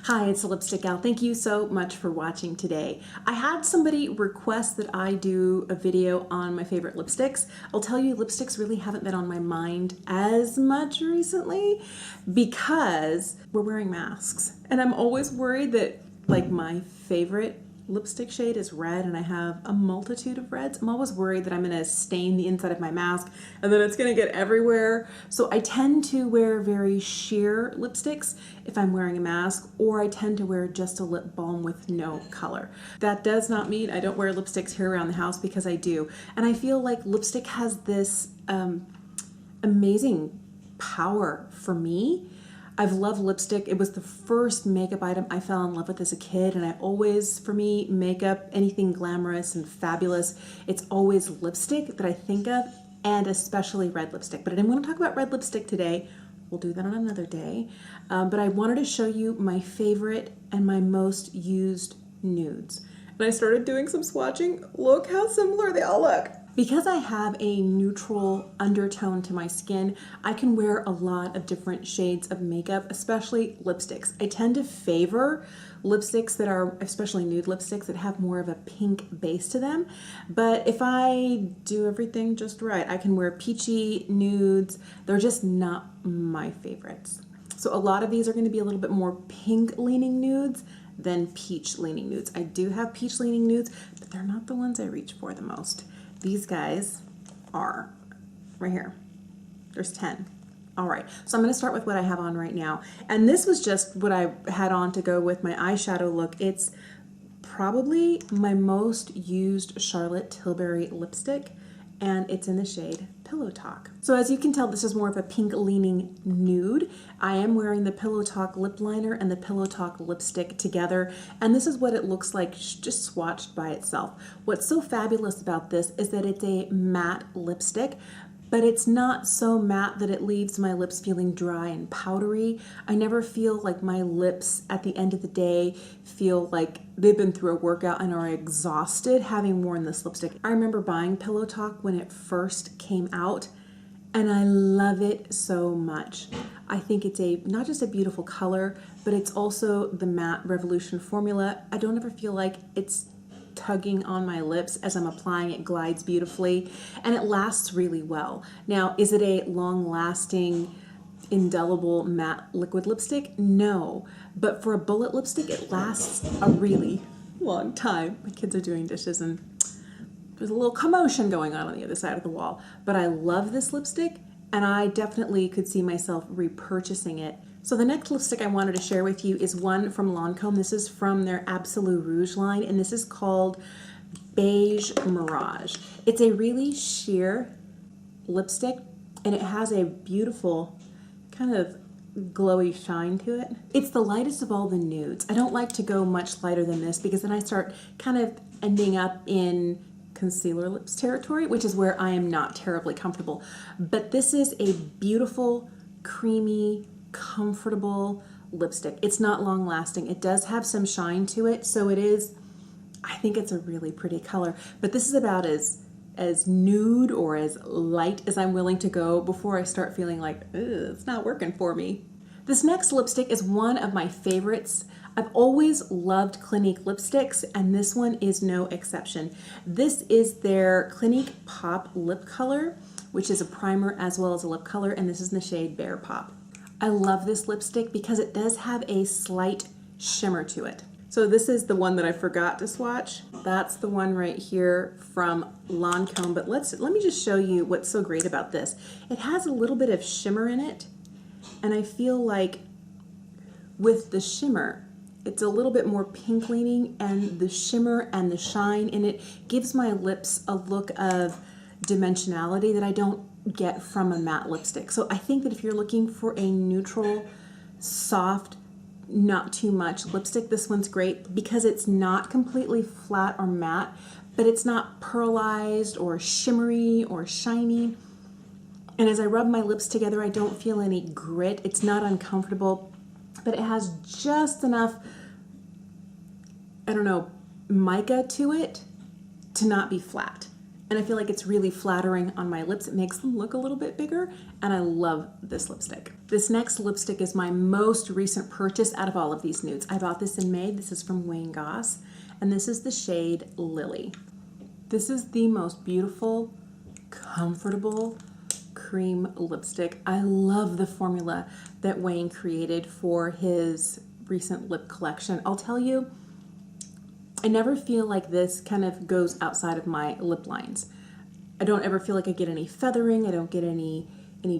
Hi, it's the Lipstick Gal. Thank you so much for watching today. I had somebody request that I do a video on my favorite lipsticks. I'll tell you, lipsticks really haven't been on my mind as much recently because we're wearing masks. And I'm always worried that like my favorite lipstick shade is red and I have a multitude of reds. I'm always worried that I'm gonna stain the inside of my mask and then it's gonna get everywhere. So I tend to wear very sheer lipsticks if I'm wearing a mask, or I tend to wear just a lip balm with no color. That does not mean I don't wear lipsticks here around the house, because I do. And I feel like lipstick has this amazing power for me. I've loved lipstick. It was the first makeup item I fell in love with as a kid, and I always, for me, makeup, anything glamorous and fabulous, it's always lipstick that I think of, and especially red lipstick. But I didn't want to talk about red lipstick today. We'll do that on another day. But I wanted to show you my favorite and my most used nudes. And I started doing some swatching. Look how similar they all look. Because I have a neutral undertone to my skin, I can wear a lot of different shades of makeup, especially lipsticks. I tend to favor lipsticks that are, especially nude lipsticks, that have more of a pink base to them. But if I do everything just right, I can wear peachy nudes. They're just not my favorites. So a lot of these are going to be a little bit more pink leaning nudes than peach leaning nudes. I do have peach leaning nudes, but they're not the ones I reach for the most. These guys are right here. There's 10. All right, so I'm gonna start with what I have on right now. And this was just what I had on to go with my eyeshadow look. It's probably my most used Charlotte Tilbury lipstick, and it's in the shade Pillow Talk. So as you can tell, this is more of a pink leaning nude. I am wearing the Pillow Talk lip liner and the Pillow Talk lipstick together, and this is what it looks like just swatched by itself. What's so fabulous about this is that it's a matte lipstick, but it's not so matte that it leaves my lips feeling dry and powdery. I never feel like my lips at the end of the day feel like they've been through a workout and are exhausted having worn this lipstick. I remember buying Pillow Talk when it first came out, and I love it so much. I think it's not just a beautiful color, but it's also the Matte Revolution formula. I don't ever feel like it's tugging on my lips as I'm applying. It glides beautifully and it lasts really well. Now, is it a long-lasting, indelible matte liquid lipstick? No, but for a bullet lipstick, it lasts a really long time. My kids are doing dishes and there's a little commotion going on the other side of the wall, but I love this lipstick and I definitely could see myself repurchasing it. So the next lipstick I wanted to share with you is one from Lancome. This is from their Absolute Rouge line, and this is called Beige Mirage. It's a really sheer lipstick, and it has a beautiful kind of glowy shine to it. It's the lightest of all the nudes. I don't like to go much lighter than this because then I start kind of ending up in concealer lips territory, which is where I am not terribly comfortable. But this is a beautiful, creamy, comfortable lipstick. It's not long lasting. It does have some shine to it, so it is, I think it's a really pretty color, but this is about as nude or as light as I'm willing to go before I start feeling like, it's not working for me. This next lipstick is one of my favorites. I've always loved Clinique lipsticks, and this one is no exception. This is their Clinique Pop lip color, which is a primer as well as a lip color, and this is in the shade Bear Pop. I love this lipstick because it does have a slight shimmer to it. So this is the one that I forgot to swatch. That's the one right here from Lancome, but let me just show you what's so great about this. It has a little bit of shimmer in it, and I feel like with the shimmer, it's a little bit more pink leaning, and the shimmer and the shine in it gives my lips a look of dimensionality that I don't get from a matte lipstick. So I think that if you're looking for a neutral, soft, not too much lipstick, this one's great because it's not completely flat or matte, but it's not pearlized or shimmery or shiny. And as I rub my lips together, I don't feel any grit. It's not uncomfortable, but it has just enough, I don't know, mica to it to not be flat. and I feel like it's really flattering on my lips. It makes them look a little bit bigger, and I love this lipstick. This next lipstick is my most recent purchase out of all of these nudes. I bought this in May. This is from Goss, and this is the shade Lily. This is the most beautiful, comfortable cream lipstick. I love the formula that Wayne created for his recent lip collection. I'll tell you, I never feel like this kind of goes outside of my lip lines. I don't ever feel like I get any feathering. I don't get any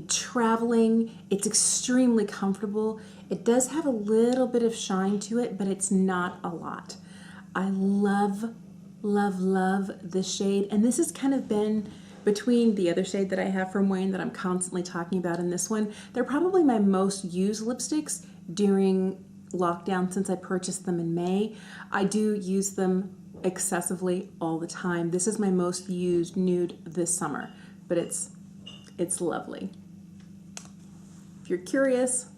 traveling. It's extremely comfortable. It does have a little bit of shine to it, but it's not a lot. I love, love, love this shade. And this has kind of been between the other shade that I have from Wayne that I'm constantly talking about in this one. They're probably my most used lipsticks during lockdown since I purchased them in May. I do use them excessively all the time. This is my most used nude this summer, but it's lovely. If you're curious,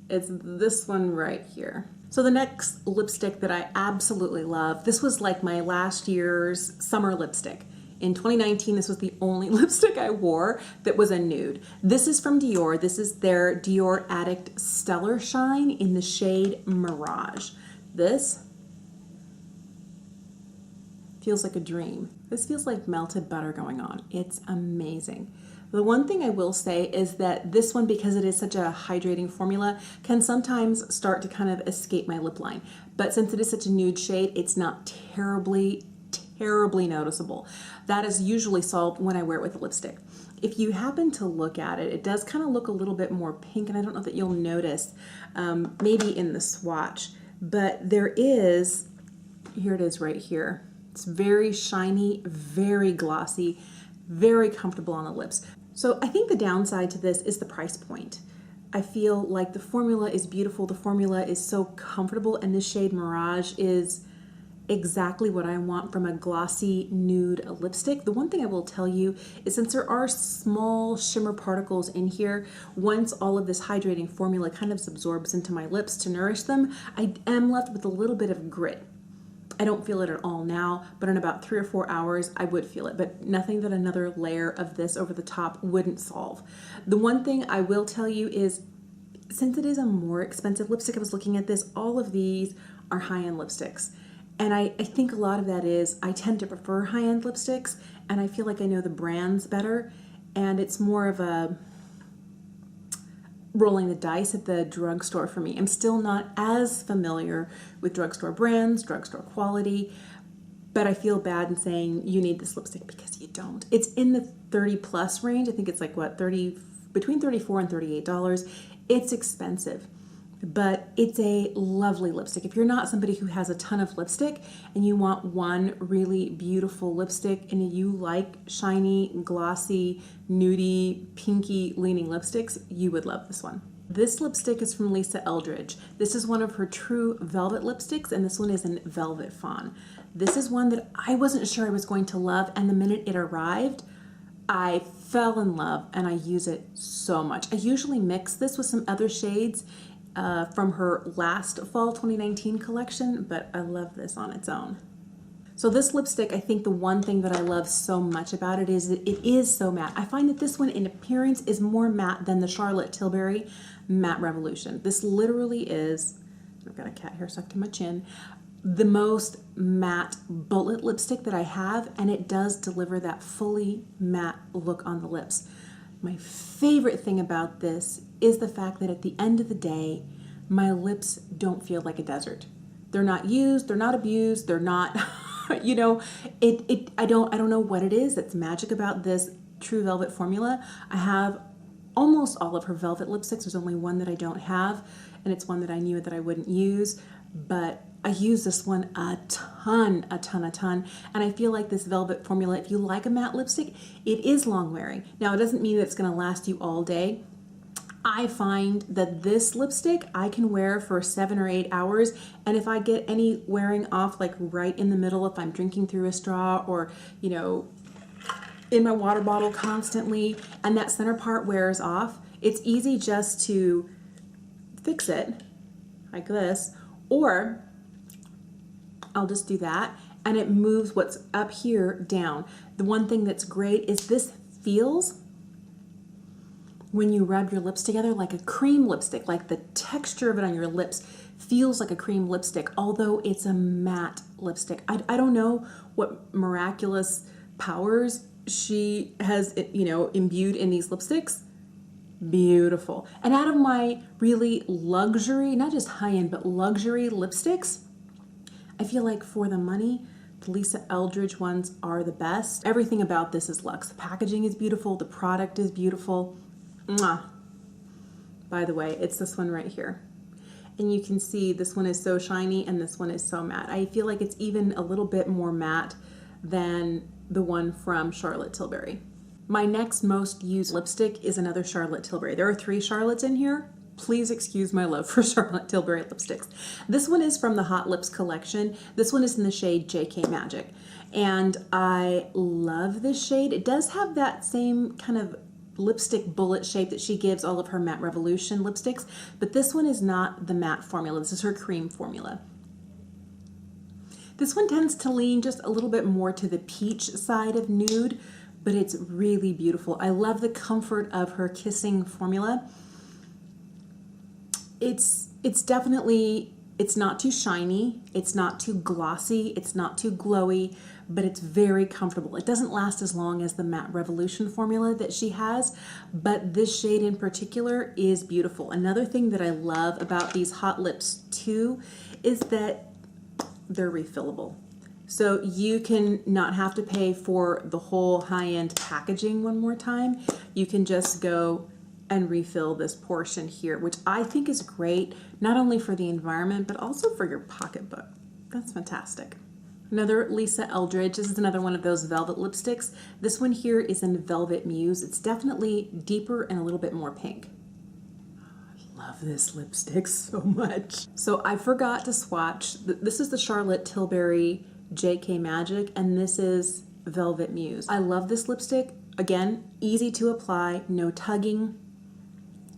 it's this one right here. So the next lipstick that I absolutely love, this was like my last year's summer lipstick. In 2019, this was the only lipstick I wore that was a nude. This is from Dior. This is their Dior Addict Stellar Shine in the shade Mirage. This feels like a dream. This feels like melted butter going on. It's amazing. The one thing I will say is that this one, because it is such a hydrating formula, can sometimes start to kind of escape my lip line. But since it is such a nude shade, it's not terribly noticeable. That is usually solved when I wear it with a lipstick. If you happen to look at it, it does kind of look a little bit more pink, and I don't know that you'll notice, maybe in the swatch, but there is, here it is right here. It's very shiny, very glossy, very comfortable on the lips. So I think the downside to this is the price point. I feel like the formula is beautiful, the formula is so comfortable, and this shade Mirage is exactly what I want from a glossy nude lipstick. The one thing I will tell you is, since there are small shimmer particles in here, once all of this hydrating formula kind of absorbs into my lips to nourish them, I am left with a little bit of grit. I don't feel it at all now, but in about 3 or 4 hours, I would feel it, but nothing that another layer of this over the top wouldn't solve. The one thing I will tell you is, since it is a more expensive lipstick, I was looking at this, all of these are high-end lipsticks. And I think a lot of that is I tend to prefer high-end lipsticks, and I feel like I know the brands better, and it's more of a rolling the dice at the drugstore for me. I'm still not as familiar with drugstore brands, drugstore quality, but I feel bad in saying you need this lipstick because you don't. It's in the 30 plus range. I think it's like what, between $34 and $38. It's expensive, but it's a lovely lipstick. If you're not somebody who has a ton of lipstick and you want one really beautiful lipstick and you like shiny, glossy, nudie, pinky leaning lipsticks, you would love this one. This lipstick is from Eldridge. This is one of her true velvet lipsticks, and this one is in Velvet Fawn. This is one that I wasn't sure I was going to love, and the minute it arrived, I fell in love and I use it so much. I usually mix this with some other shades from her last fall 2019 collection, but I love this on its own. So this lipstick, I think the one thing that I love so much about it is that it is so matte. I find that this one in appearance is more matte than the Charlotte Tilbury Matte Revolution. This literally is, I've got a cat hair stuck to my chin, the most matte bullet lipstick that I have, and it does deliver that fully matte look on the lips. My favorite thing about this is the fact that at the end of the day, my lips don't feel like a desert. They're not used, they're not abused, they're not, you know, I don't know what it is that's magic about this True Velvet formula. I have almost all of her velvet lipsticks. There's only one that I don't have, and it's one that I knew that I wouldn't use, but I use this one a ton, and I feel like this velvet formula, if you like a matte lipstick, it is long wearing. Now, it doesn't mean that it's gonna last you all day. I find that this lipstick I can wear for 7 or 8 hours, and if I get any wearing off, like right in the middle, if I'm drinking through a straw or, you know, in my water bottle constantly, and that center part wears off, it's easy just to fix it like this, or I'll just do that and it moves what's up here down. The one thing that's great is this feels, when you rub your lips together, like a cream lipstick. Like the texture of it on your lips feels like a cream lipstick, although it's a matte lipstick. I don't know what miraculous powers she has, you know, imbued in these lipsticks. Beautiful. And out of my really luxury, not just high-end, but luxury lipsticks, I feel like for the money, the Lisa Eldridge ones are the best. Everything about this is luxe. The packaging is beautiful. The product is beautiful. Mwah. By the way, it's this one right here. And you can see this one is so shiny and this one is so matte. I feel like it's even a little bit more matte than the one from Charlotte Tilbury. My next most used lipstick is another Charlotte Tilbury. There are 3 Charlottes in here. Please excuse my love for Charlotte Tilbury lipsticks. This one is from the Hot Lips collection. This one is in the shade JK Magic. And I love this shade. It does have that same kind of lipstick bullet shape that she gives all of her Matte Revolution lipsticks, but this one is not the matte formula. This is her cream formula. This one tends to lean just a little bit more to the peach side of nude, but it's really beautiful. I love the comfort of her Kissing formula. It's definitely, it's not too shiny, it's not too glossy, it's not too glowy, but it's very comfortable. It doesn't last as long as the Matte Revolution formula that she has, but this shade in particular is beautiful. Another thing that I love about these Hot Lips too is that they're refillable. So you can not have to pay for the whole high-end packaging one more time. You can just go and refill this portion here, which I think is great, not only for the environment, but also for your pocketbook. That's fantastic. Another Lisa Eldridge. This is another one of those velvet lipsticks. This one here is in Velvet Muse. It's definitely deeper and a little bit more pink. I love this lipstick so much. So I forgot to swatch. This is the Charlotte Tilbury JK Magic, and this is Velvet Muse. I love this lipstick. Again, easy to apply, no tugging.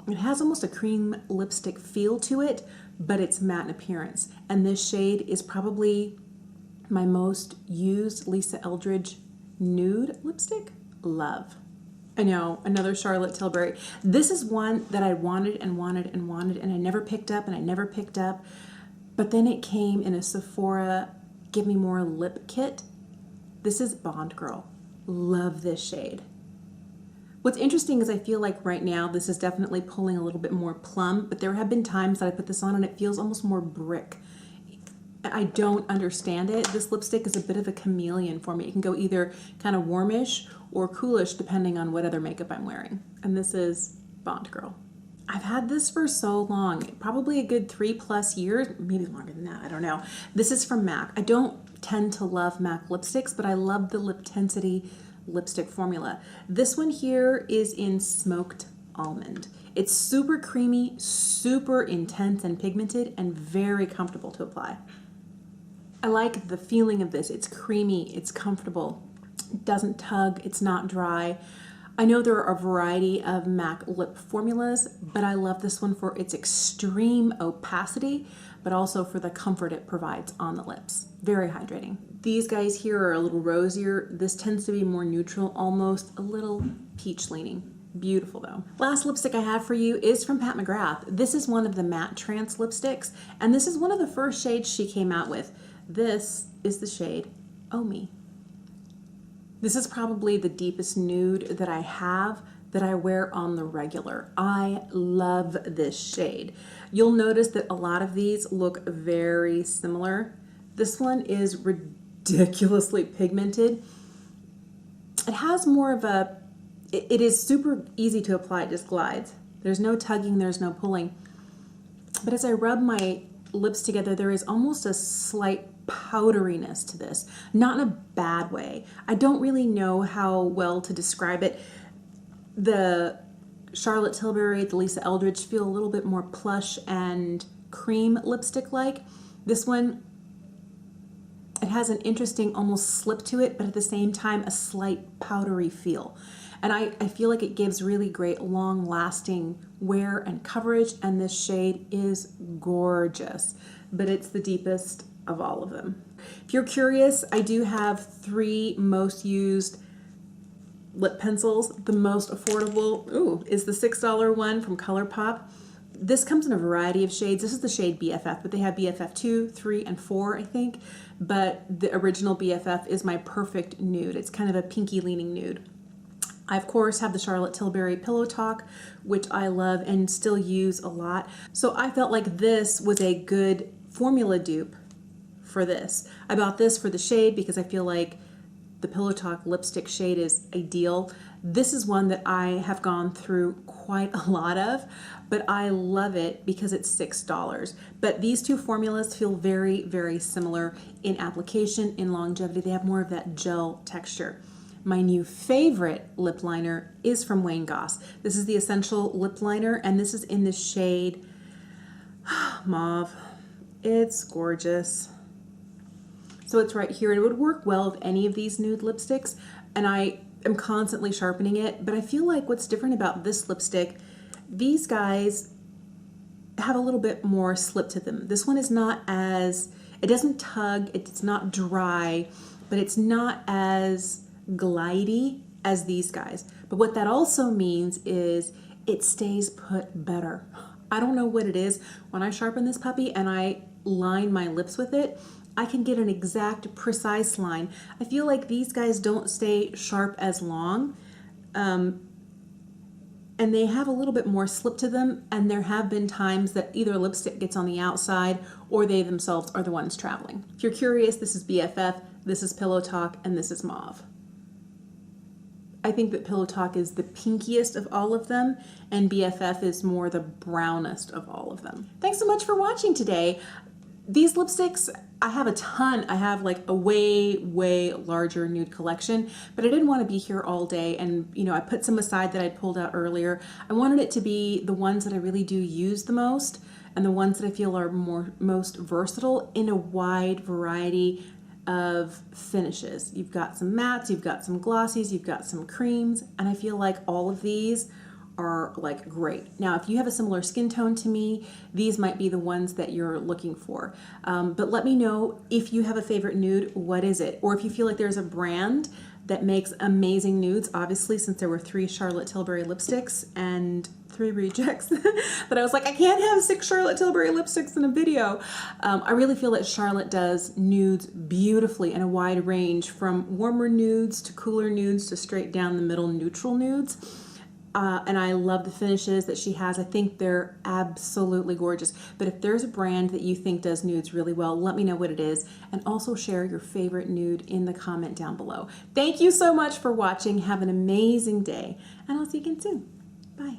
It has almost a cream lipstick feel to it, but it's matte in appearance. And this shade is probably my most used Lisa Eldridge nude lipstick. Love. I know, another Charlotte Tilbury. This is one that I wanted and wanted and wanted, and I never picked up and I never picked up. But then it came in a Sephora Give Me More lip kit. This is Bond Girl. Love this shade. What's interesting is I feel like right now this is definitely pulling a little bit more plum, but there have been times that I put this on and it feels almost more brick. I don't understand it. This lipstick is a bit of a chameleon for me. It can go either kind of warmish or coolish depending on what other makeup I'm wearing. And this is Bond Girl. I've had this for so long, probably a good 3+ years, maybe longer than that, I don't know. This is from MAC. I don't tend to love MAC lipsticks, but I love the Liptensity lipstick formula. This one here is in Smoked Almond. It's super creamy, super intense and pigmented, and very comfortable to apply. I like the feeling of this. It's creamy, it's comfortable, it doesn't tug, it's not dry. I know there are a variety of MAC lip formulas, but I love this one for its extreme opacity, but also for the comfort it provides on the lips. Very hydrating. These guys here are a little rosier. This tends to be more neutral, almost a little peach leaning. Beautiful though. Last lipstick I have for you is from Pat McGrath. This is one of the MatteTrance lipsticks, and this is one of the first shades she came out with. This is the shade Oh Me. This is probably the deepest nude that I have that I wear on the regular. I love this shade. You'll notice that a lot of these look very similar. This one is ridiculously pigmented. It has more of a, it is super easy to apply, it just glides. There's no tugging, there's no pulling. But as I rub my lips together, there is almost a slight powderiness to this, not in a bad way. I don't really know how well to describe it. The Charlotte Tilbury, the Lisa Eldridge feel a little bit more plush and cream lipstick-like. This one, it has an interesting almost slip to it, but at the same time a slight powdery feel. And I feel like it gives really great long-lasting wear and coverage, and this shade is gorgeous. But it's the deepest of all of them. If you're curious, I do have 3 most used lip pencils. The most affordable, is the $6 one from Colourpop. This comes in a variety of shades. This is the shade BFF, but they have BFF 2, 3, and 4, I think. But the original BFF is my perfect nude. It's kind of a pinky leaning nude. I, of course, have the Charlotte Tilbury Pillow Talk, which I love and still use a lot. So I felt like this was a good formula dupe for this. I bought this for the shade because I feel like the Pillow Talk lipstick shade is ideal. This is one that I have gone through quite a lot of, but I love it because it's $6. But these 2 formulas feel very, very similar in application, in longevity. They have more of that gel texture. My new favorite lip liner is from Wayne Goss. This is the Essential Lip Liner, and this is in the shade Mauve. It's gorgeous. So it's right here, and it would work well with any of these nude lipsticks, and I am constantly sharpening it, but I feel like what's different about this lipstick, these guys have a little bit more slip to them. This one is not as, it doesn't tug, it's not dry, but it's not as glidey as these guys. But what that also means is it stays put better. I don't know what it is. When I sharpen this puppy and I line my lips with it, I can get an exact, precise line. I feel like these guys don't stay sharp as long, and they have a little bit more slip to them, and there have been times that either lipstick gets on the outside or they themselves are the ones traveling. If you're curious, this is BFF, this is Pillow Talk, and this is Mauve. I think that Pillow Talk is the pinkiest of all of them, and BFF is more the brownest of all of them. Thanks so much for watching today. These lipsticks, I have a ton. I have like a way, way larger nude collection, but I didn't want to be here all day, and I put some aside that I'd pulled out earlier. I wanted it to be the ones that I really do use the most and the ones that I feel are most versatile in a wide variety of finishes. You've got some mattes, you've got some glossies, you've got some creams, and I feel like all of these are like great. Now, if you have a similar skin tone to me, these might be the ones that you're looking for. But let me know if you have a favorite nude, what is it? Or if you feel like there's a brand that makes amazing nudes. Obviously, since there were 3 Charlotte Tilbury lipsticks and 3 rejects, that I was like, I can't have 6 Charlotte Tilbury lipsticks in a video. I really feel that Charlotte does nudes beautifully in a wide range, from warmer nudes to cooler nudes to straight down the middle neutral nudes. And I love the finishes that she has. I think they're absolutely gorgeous. But if there's a brand that you think does nudes really well, let me know what it is. And also share your favorite nude in the comment down below. Thank you so much for watching. Have an amazing day. And I'll see you again soon. Bye.